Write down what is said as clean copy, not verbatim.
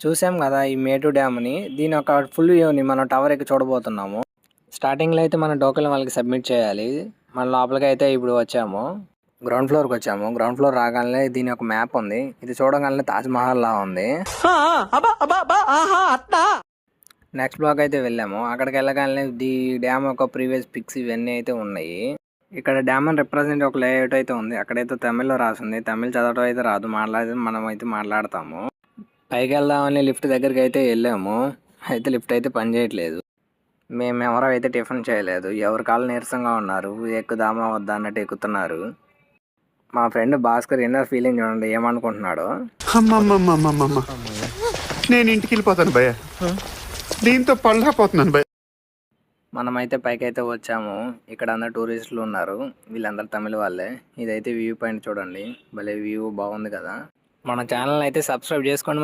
చూసాం కదా ఈ మేటు డ్యామ్ని. దీని ఒక ఫుల్ వ్యూని మనం టవర్ ఎక్కి చూడబోతున్నాము. స్టార్టింగ్లో అయితే మన టోకెన్ వాళ్ళకి సబ్మిట్ చేయాలి. మన లోపలికి అయితే ఇప్పుడు వచ్చాము. గ్రౌండ్ ఫ్లోర్కి వచ్చాము. గ్రౌండ్ ఫ్లోర్ రాగానే దీని ఒక మ్యాప్ ఉంది. ఇది చూడగానే తాజ్ మహల్ లా ఉంది. నెక్స్ట్ బ్లాక్ అయితే వెళ్ళాము. అక్కడికి వెళ్ళగానే ది డ్యామ్ యొక్క ప్రీవియస్ పిక్స్ ఇవన్నీ అయితే ఉన్నాయి. ఇక్కడ డ్యామ్ అని రిప్రజెంట్ ఒక లేఅవుట్ అయితే ఉంది. అక్కడైతే తమిళ్లో రాసింది. తమిళ్ చదవడం అయితే రాదు, మనం అయితే మాట్లాడతాము. పైకి వెళ్దామని లిఫ్ట్ దగ్గరికి అయితే వెళ్ళాము. అయితే లిఫ్ట్ అయితే పని చేయట్లేదు. మేము ఎవరో అయితే టిఫిన్ చేయలేదు. ఎవరి కాళ్ళు నీరసంగా ఉన్నారు. ఎక్కుదామా వద్దా అన్నట్టు ఎక్కుతున్నారు. మా ఫ్రెండ్ భాస్కర్ ఇన్నర్ ఫీలింగ్ చూడండి ఏమనుకుంటున్నాడు. నేను ఇంటికి వెళ్ళిపోతాను భయ్య, దీంతో పళ్ళపోతున్నాను భయ్య. మనమైతే పైకి అయితే వచ్చాము. ఇక్కడ అందరు టూరిస్టులు ఉన్నారు. వీళ్ళందరూ తమిళ వాళ్ళే. ఇదైతే వ్యూ పాయింట్ చూడండి, భలే వ్యూ బాగుంది కదా. మన ఛానల్ అయితే సబ్స్క్రైబ్ చేసుకోండి.